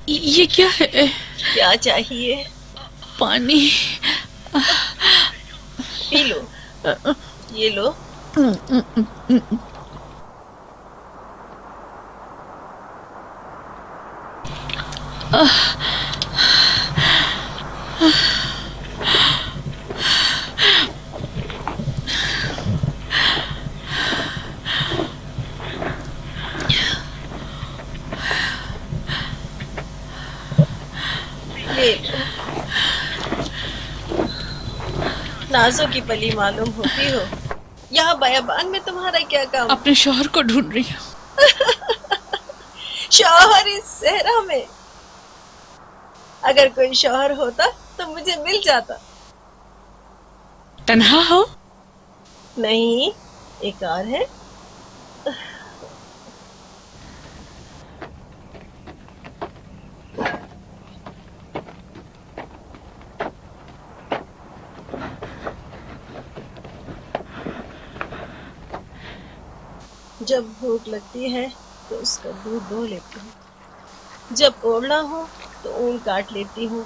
ये क्या है? क्या चाहिए? पानी। पी लो, ये लो। ले लो। नाजों की पली मालूम होती हो, यहाँ बयाबान में तुम्हारा क्या काम? अपने शौहर को ढूंढ रही हूँ। शौहर इस सहरा में? अगर कोई शौहर होता तो मुझे मिल जाता। तन्हा हो? नहीं, एक और है। जब भूख लगती है तो उसका दूध दो लेती हूँ, जब ओढ़ना हो तो ऊन काट लेती हूँ,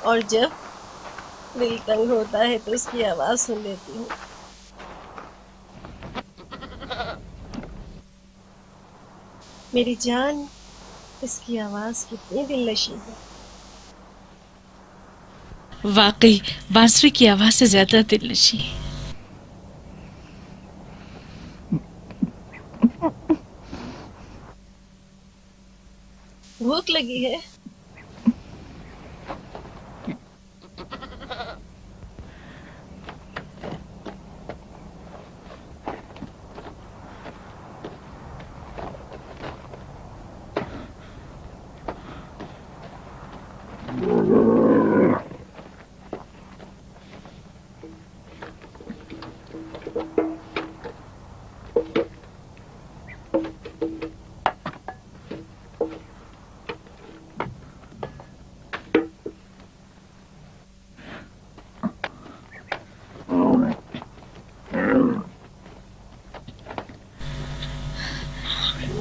और जब दिल तंग होता है तो उसकी आवाज सुन लेती हूँ। मेरी जान, इसकी आवाज कितनी दिलनशी है। वाकई बांसुरी की आवाज से ज्यादा दिलनशी। भूख लगी है?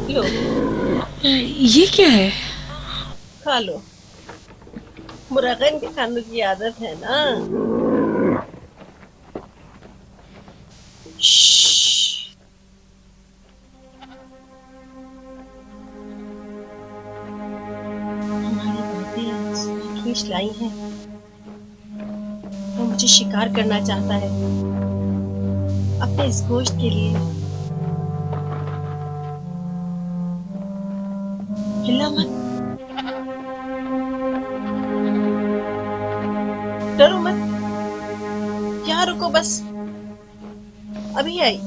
लो, ये क्या है? खा लो। मुर्गन के खाने की आदत है ना। श्श्श। हमारी बातें खींच लाई हैं। वो मुझे शिकार करना चाहता है अपने इस गोश्त के लिए। हिला मत, डरो मत, यहाँ रुको बस, अभी आई।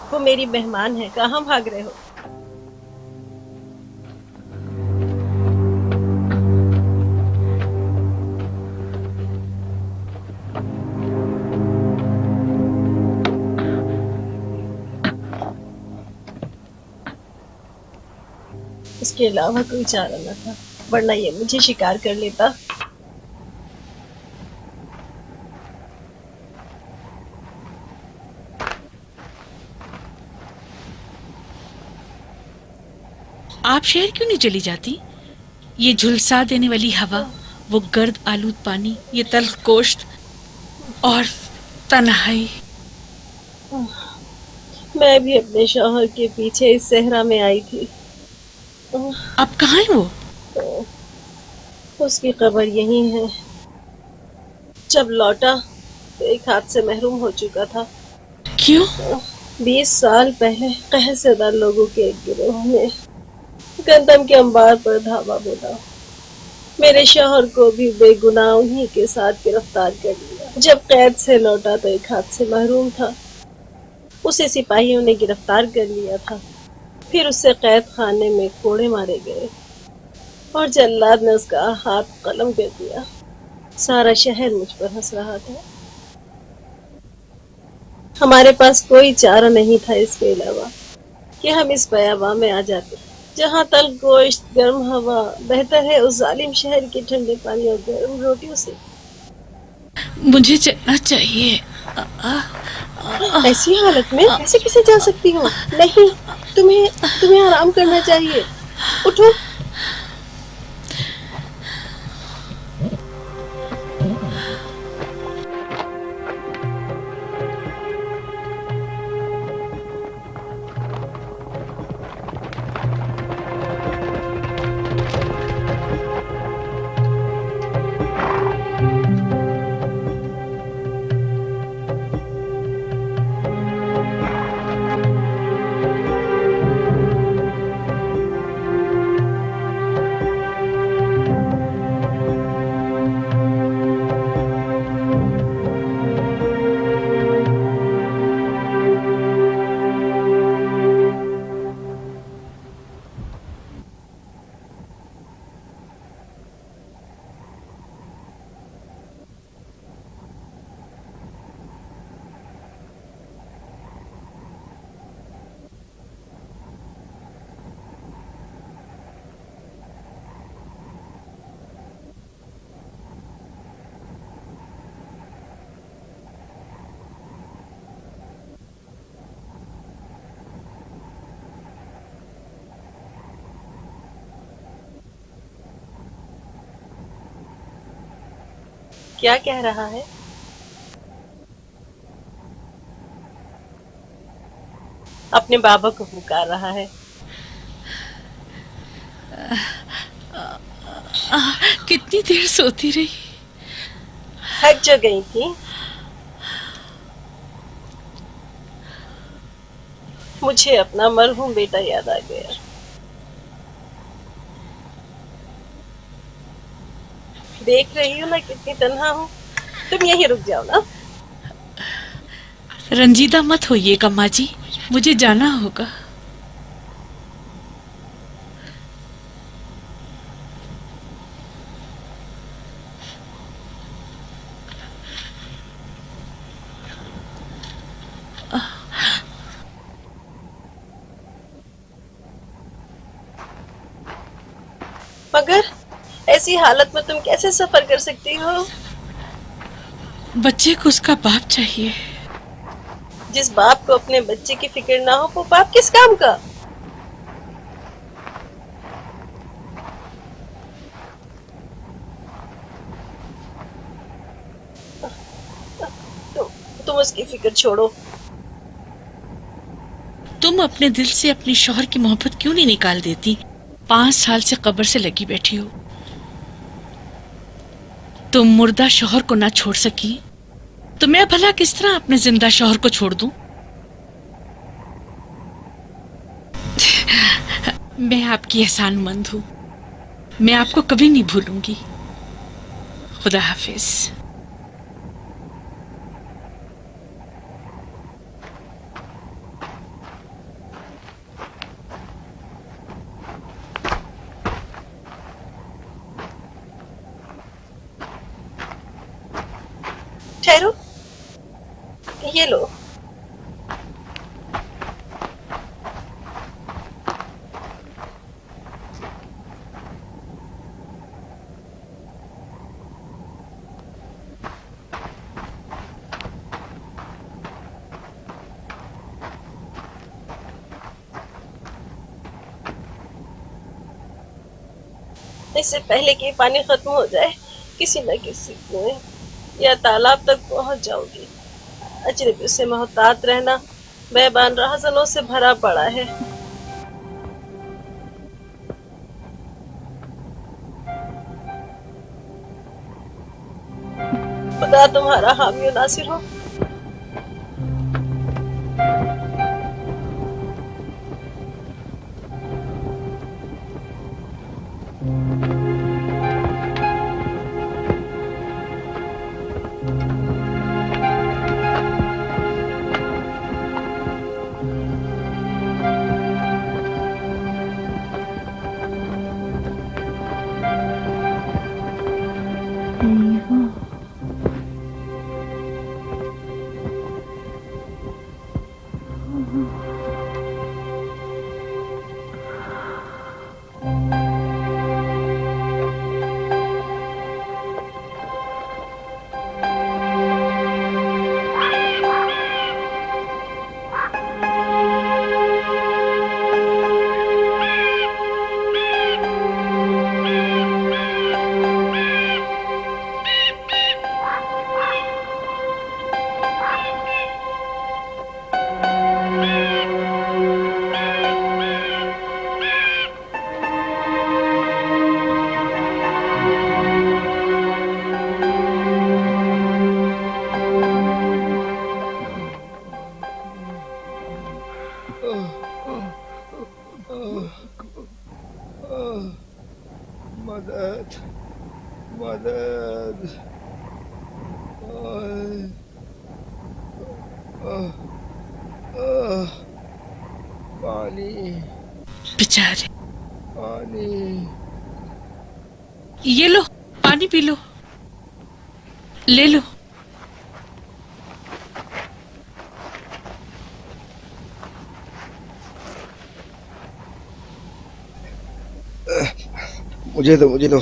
वो मेरी मेहमान है, कहाँ भाग रहे हो? इसके अलावा कोई चारा न था, वरना ये मुझे शिकार कर लेता। आप शहर क्यों नहीं चली जाती? ये झुलसा देने वाली हवा, वो गर्द आलूद पानी, ये तल्ख गोश्त और तन्हाई। मैं भी अपने शौहर के पीछे इस सहरा में आई थी। अब कहाँ है वो? उसकी कब्र यही है। जब लौटा तो एक हाथ से महरूम हो चुका था। क्यों? 20 साल पहले कहसेदार लोगों के एक गिरोह ने गंदम के अंबार पर धावा बोला। मेरे शौहर को भी बेगुनाह उन्हीं के साथ गिरफ्तार कर लिया। जब कैद से लौटा तो एक हाथ से महरूम था। उसे सिपाहियों ने गिरफ्तार कर लिया था। फिर उससे कैद खाने में कोड़े मारे गए। और जल्लाद ने उसका हाथ कलम कर दिया। सारा शहर मुझ पर हंस रहा था। हमारे पास कोई चारा नहीं था इसके अलावा कि हम इस बयाबा में आ जाते, जहाँ तल गोश्त, गर्म हवा बेहतर है उस जालिम शहर के ठंडे पानी और गर्म रोटियों से। मुझे चलना चाहिए। आ, ऐसी हालत में ऐसे कैसे जा सकती हो? नहीं, तुम्हें तुम्हें आराम करना चाहिए। उठो। क्या कह रहा है? अपने बाबा को पुकार रहा है। कितनी देर सोती रही। थक जो गई थी। मुझे अपना मरहूम बेटा याद आ गया। देख रही हो ना कितनी तन्हा हूँ। तुम यहीं रुक जाओ ना। रंजीदा मत होइएगा माँ जी, मुझे जाना होगा। मगर ऐसी हालत में तुम कैसे सफर कर सकती हो? बच्चे को उसका बाप चाहिए। जिस बाप को अपने बच्चे की फिक्र ना हो वो बाप किस काम का? तुम उसकी फिक्र छोड़ो। तुम अपने दिल से अपनी शौहर की मोहब्बत क्यों नहीं निकाल देती? 5 साल से कब्र से लगी बैठी हो। तुम मुर्दा शौहर को ना छोड़ सकी तो मैं भला किस तरह अपने जिंदा शौहर को छोड़ दूं? मैं आपकी एहसानमंद हूं। मैं आपको कभी नहीं भूलूंगी। खुदा हाफिज। ठहरो, ये लो। इससे पहले कि पानी खत्म हो जाए किसी न किसी कुएं या तालाब तक पहुंच जाऊंगी। अजनबी से मोहतात रहना बेबान राहजनों से भरा पड़ा है। खुदा तुम्हारा हामी और नासिर हो। मदद मदद आह, आह, आह, पानी बेचारे, पानी। ये लो पानी पी लो, ले लो। मुझे दो।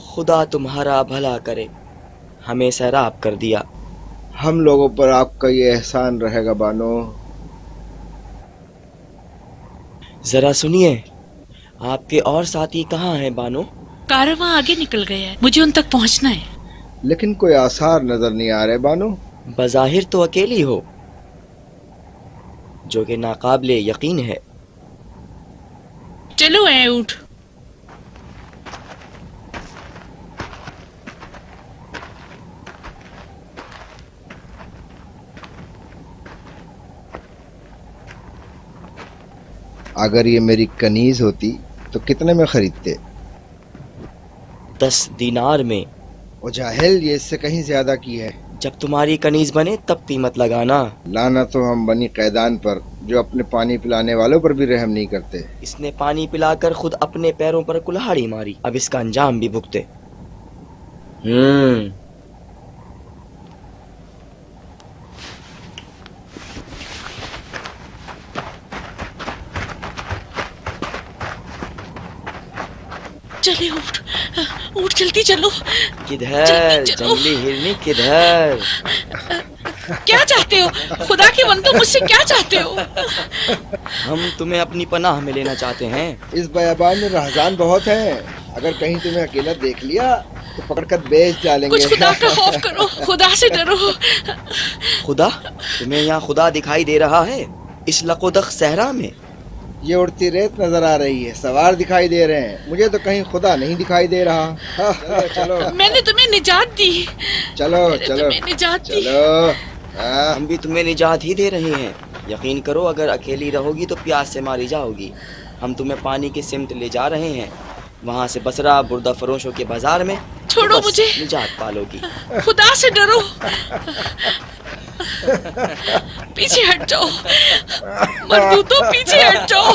खुदा तुम्हारा भला करे, हमें सैराब कर दिया। हम लोगों पर आपका ये एहसान रहेगा बानो। जरा सुनिए, आपके और साथी कहाँ हैं बानो? कारवां आगे निकल गया है, मुझे उन तक पहुंचना है। लेकिन कोई आसार नजर नहीं आ रहे बानो। बज़ाहिर तो अकेली हो, जो कि नाकाबिले यकीन है। चलो ऐ उठ। अगर ये मेरी कनीज होती तो कितने में खरीदते? 10 दीनार में। ओ जाहिल, ये इससे कहीं ज्यादा की है। जब तुम्हारी कनीज बने तब कीमत लगाना। लाना तो हम बनी कैदान पर, जो अपने पानी पिलाने वालों पर भी रहम नहीं करते। इसने पानी पिलाकर खुद अपने पैरों पर कुल्हाड़ी मारी, अब इसका अंजाम भी भुगते। चले उठ, उठ जल्दी चलो। किधर जल्दी चलो। जंगली हिरनी, किधर? क्या चाहते हो? खुदा के बंदो, मुझसे क्या चाहते हो? हम तुम्हें अपनी पनाह में लेना चाहते हैं। इस बयाबान में रहजान बहुत हैं। अगर कहीं तुम्हें अकेला देख लिया तो पकड़कर बेच डालेंगे। कुछ खुदा का खौफ करो, खुदा से डरो। खुदा? तुम्हें यहाँ खुदा दिखाई दे रहा है इस लकोदख सहरा में? ये उड़ती रेत नजर आ रही है, सवार दिखाई दे रहे हैं, मुझे तो कहीं खुदा नहीं दिखाई दे रहा। चलो मैंने तुम्हें निजात दी। चलो मैंने चलो तुम्हें निजात दी। चलो। हम भी तुम्हें निजात ही दे रहे हैं। यकीन करो, अगर अकेली रहोगी तो प्यास से मारी जाओगी। हम तुम्हें पानी की सिमत ले जा रहे हैं, वहाँ से बसरा बुर्दा फरोशों के बाजार में। छोड़ो बस मुझे। निजात पालोगी। खुदा से डरो। पीछे हट जाओ मर्दूतो, पीछे हट जाओ।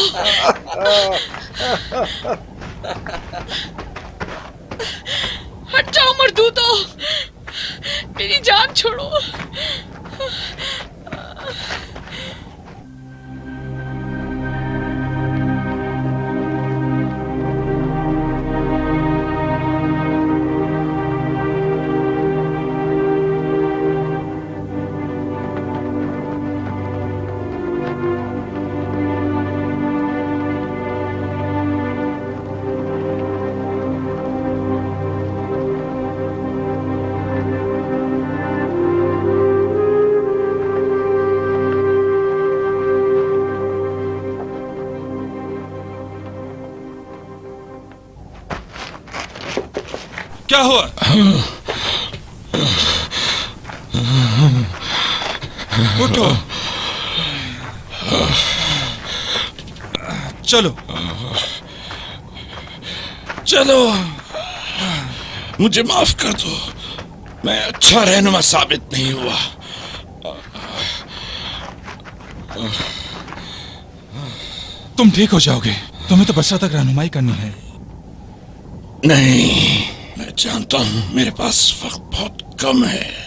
हट जाओ मर्दूतो, मेरी जान छोड़ो। क्या हुआ? उठो, चलो चलो। मुझे माफ कर दो, मैं अच्छा रहनुमा साबित नहीं हुआ। तुम ठीक हो जाओगे। तुम्हें तो बसरा तक रहनुमाई करनी है। नहीं, मैं जानता हूं मेरे पास वक्त बहुत कम है।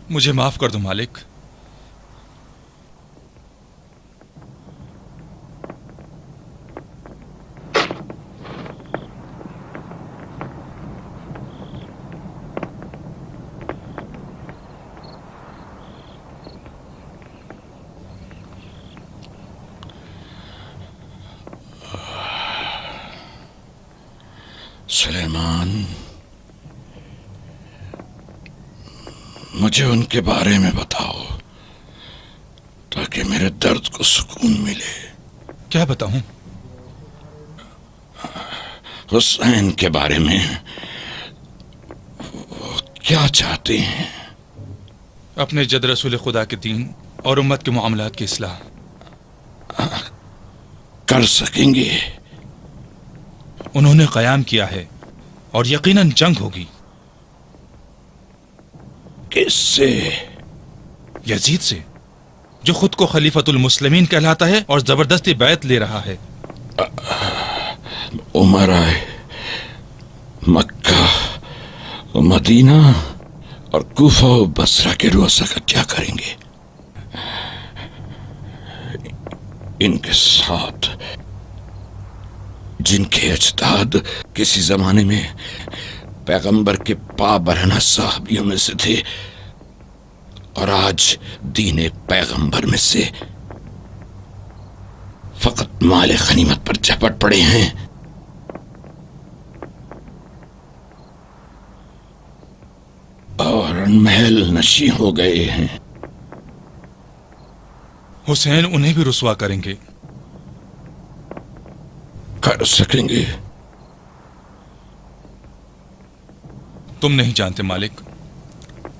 मुझे माफ कर दो मालिक। सुलेमान, मुझे उनके बारे में बताओ ताकि मेरे दर्द को सुकून मिले। क्या बताऊं? हुसैन के बारे में। वो क्या चाहते हैं? अपने जद रसूल खुदा के दीन और उम्मत के मामलात की इस्लाह। कर सकेंगे? उन्होंने कयाम किया है और यकीनन जंग होगी। किससे? यजीद से, जो खुद को खलीफतुल मुस्लिमीन कहलाता है और जबरदस्ती बैत ले रहा है। उमर आए मक्का, मदीना और कूफा और बसरा के रुअसा का क्या करेंगे? इनके साथ जिनके अजदाद किसी जमाने में पैगंबर के पा बरहना साहबियों में से थे और आज दीने पैगंबर में से फकत माले गनीमत पर झपट पड़े हैं। और महल नशी हो गए हैं। हुसैन उन्हें भी रुसवा करेंगे। कर सकेंगे? तुम नहीं जानते मालिक,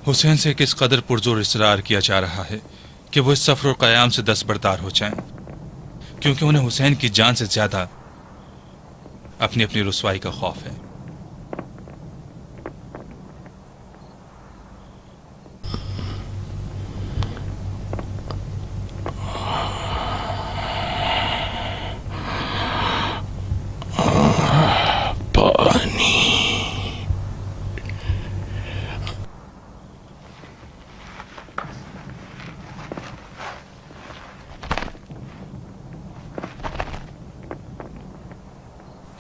हुसैन से किस कदर पुरजोर इसरार किया जा रहा है कि वो इस सफर और कयाम से दस्तबरदार हो जाएं, क्योंकि उन्हें हुसैन की जान से ज्यादा अपनी अपनी रुसवाई का खौफ है।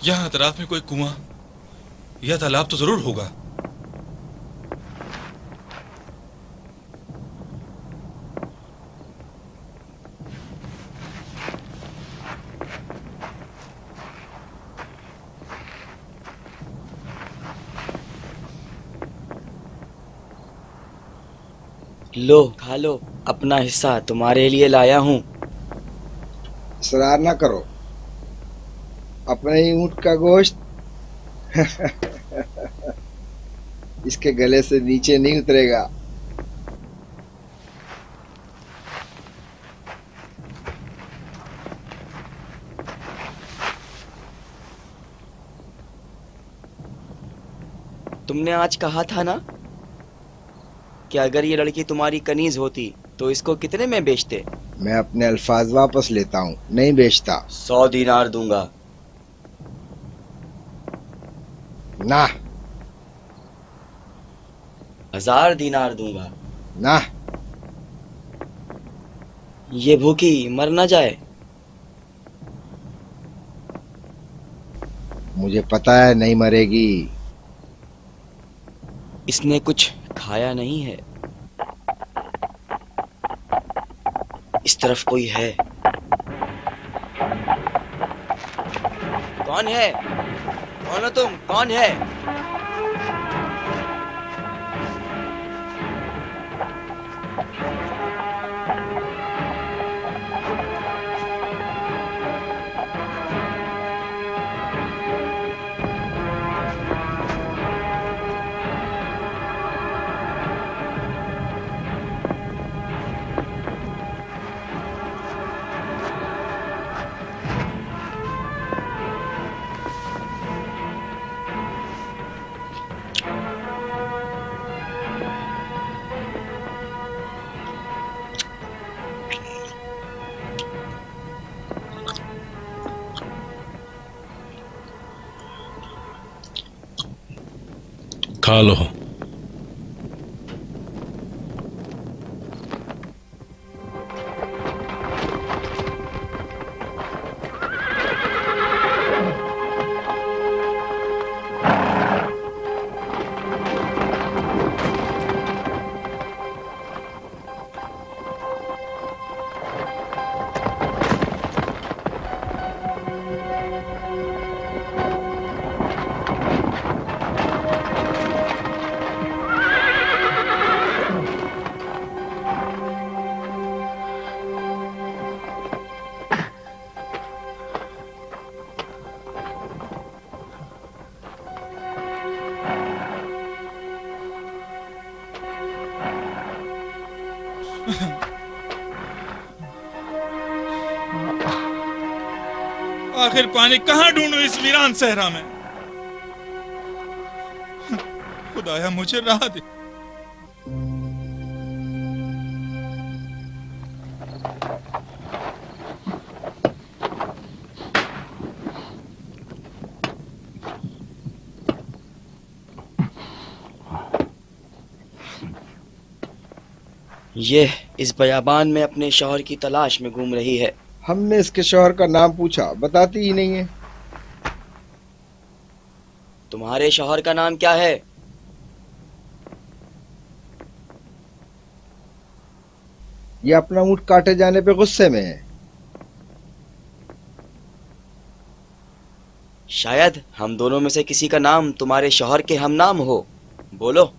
यहां अतराफ में कोई कुआं या तालाब तो जरूर होगा। लो खा लो, अपना हिस्सा तुम्हारे लिए लाया हूँ। इसरार ना करो, अपने ही ऊंट का गोश्त इसके गले से नीचे नहीं उतरेगा। तुमने आज कहा था ना कि अगर ये लड़की तुम्हारी कनीज होती तो इसको कितने में बेचते? मैं अपने अल्फाज वापस लेता हूँ, नहीं बेचता। 100 दीनार दूंगा। ना। 1000 दीनार दूंगा। ना। ये भूखी मर ना जाए। मुझे पता है नहीं मरेगी। इसने कुछ खाया नहीं है। इस तरफ कोई है। कौन है? कौन हो तुम? कौन है? खुशहाल हो। आखिर पानी कहाँ ढूंढूं इस वीरान सहरा में? खुदाया मुझे राह दे। ये इस बयाबान में अपने शौहर की तलाश में घूम रही है। हमने इसके शौहर का नाम पूछा, बताती ही नहीं है। तुम्हारे शौहर का नाम क्या है? ये अपना ऊँट काटे जाने पे गुस्से में है। शायद हम दोनों में से किसी का नाम तुम्हारे शौहर के हम नाम हो। बोलो।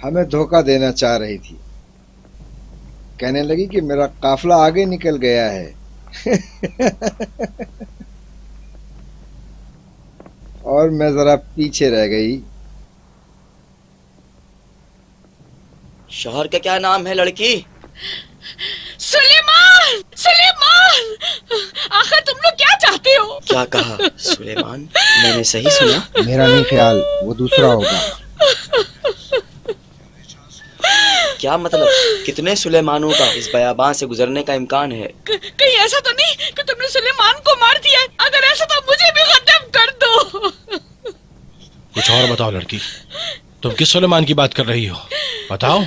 हमें धोखा देना चाह रही थी। कहने लगी कि मेरा काफिला आगे निकल गया है। और मैं जरा पीछे रह गई। शौहर का क्या नाम है लड़की? सुलेमान! सुलेमान! आखिर तुम लोग क्या चाहते हो? क्या कहा? सुलेमान? मैंने सही सुना? मेरा नहीं ख्याल, वो दूसरा होगा। क्या मतलब? कितने सुलेमानों का इस बयाबान से गुजरने का इम्कान है? कहीं ऐसा तो नहीं कि तुमने सुलेमान को मार दिया? अगर ऐसा तो मुझे भी खत्म कर दो। कुछ और बताओ लड़की, तुम किस सुलेमान की बात कर रही हो? बताओ।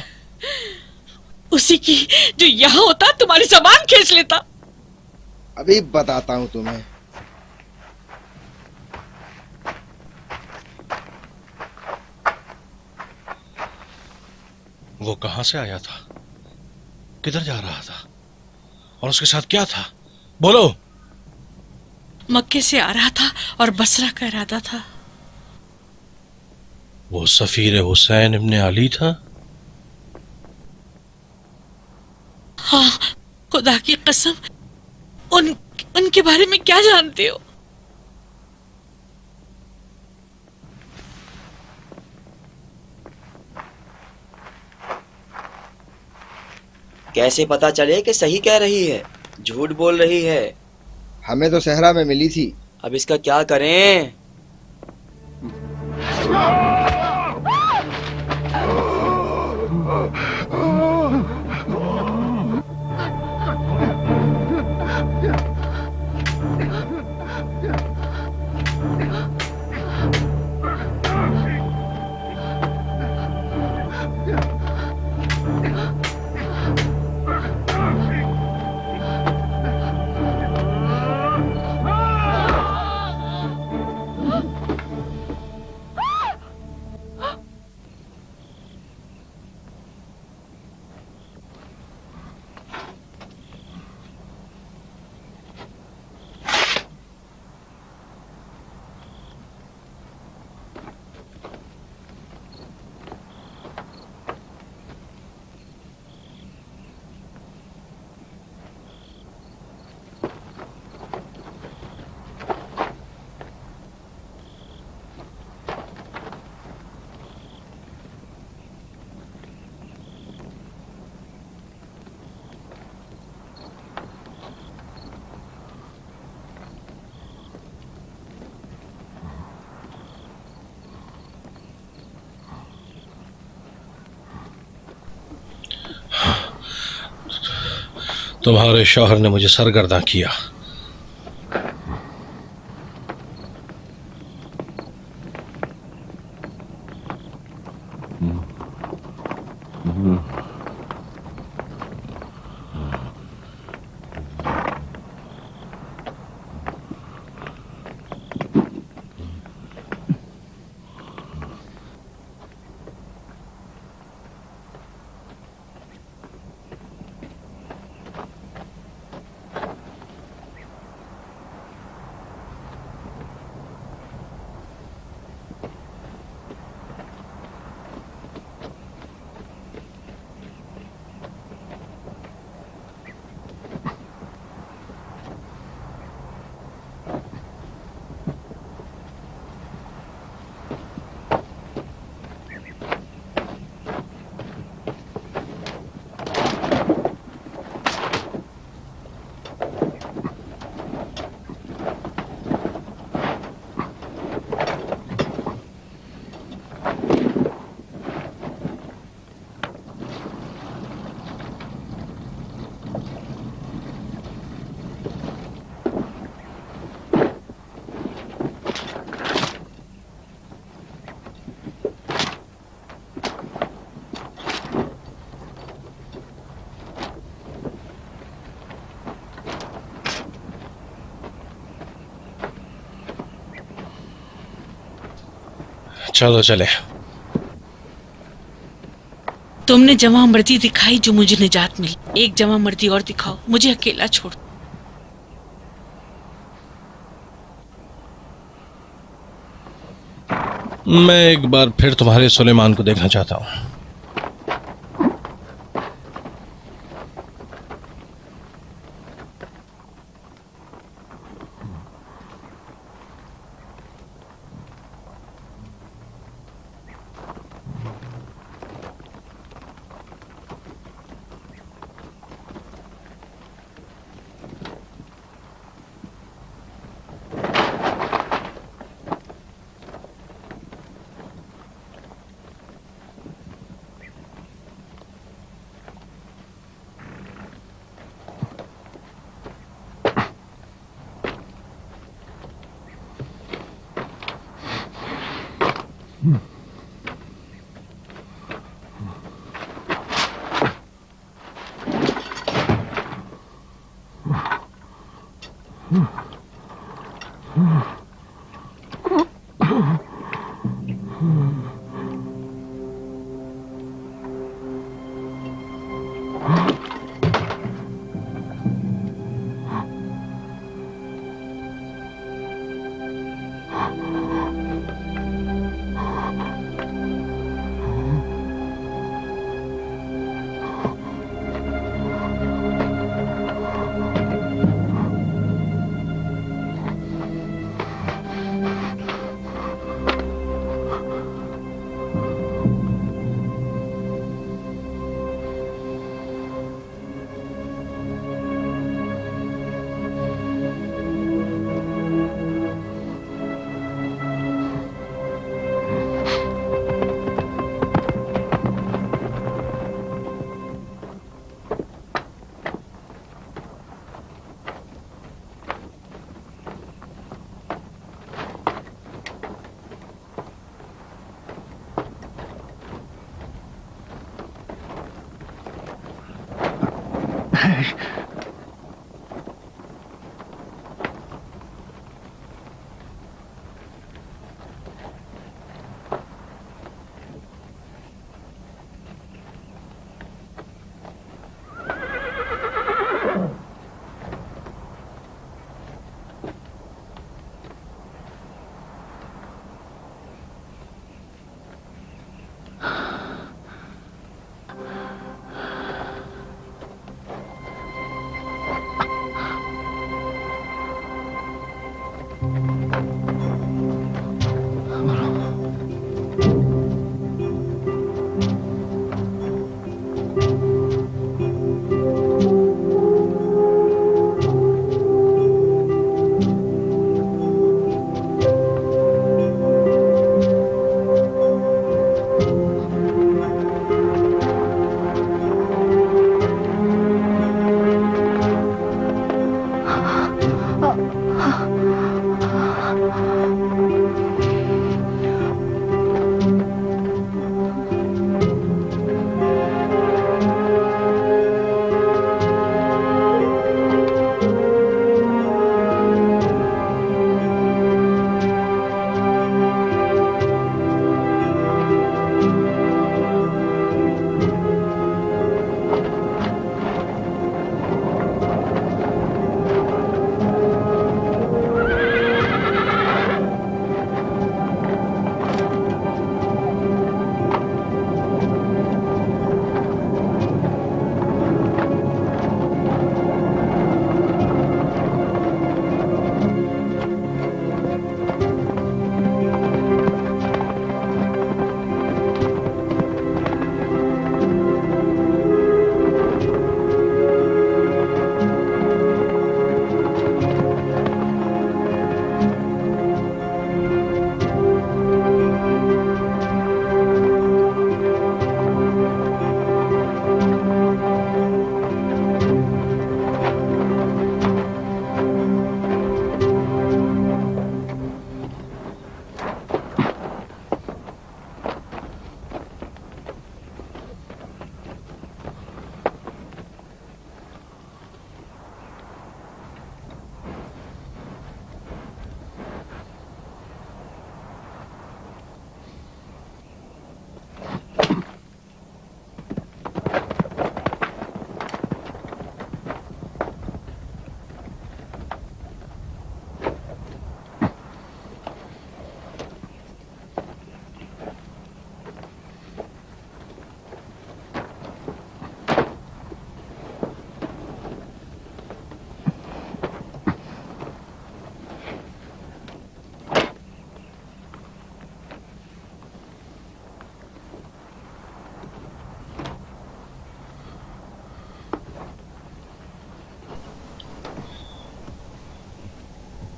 उसी की जो यहाँ होता तुम्हारी ज़बान खींच लेता। अभी बताता हूँ तुम्हें। वो कहां से आया था, किधर जा रहा था, और उसके साथ क्या था? बोलो। मक्के से आ रहा था और बसरा का इरादा था। वो सफीर हुसैन इब्ने अली था? हाँ, खुदा की कसम, उनके बारे में क्या जानते हो? कैसे पता चले कि सही कह रही है, झूठ बोल रही है? हमें तो सहरा में मिली थी। अब इसका क्या करें? तुम्हारे शौहर ने मुझे सरगर्दा किया। चलो चले। तुमने जवां मर्दी दिखाई जो मुझे निजात मिली, एक जवां मर्दी और दिखाओ, मुझे अकेला छोड़। मैं एक बार फिर तुम्हारे सुलेमान को देखना चाहता हूं।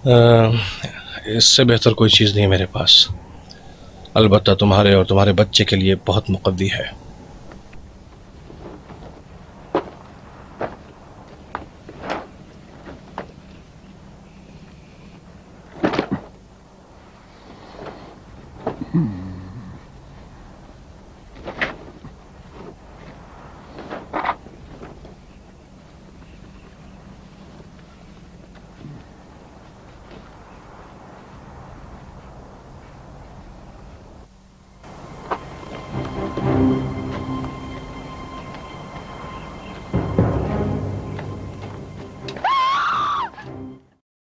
इससे बेहतर कोई चीज़ नहीं है मेरे पास। अलबत्ता तुम्हारे और तुम्हारे बच्चे के लिए बहुत मुकद्दी है।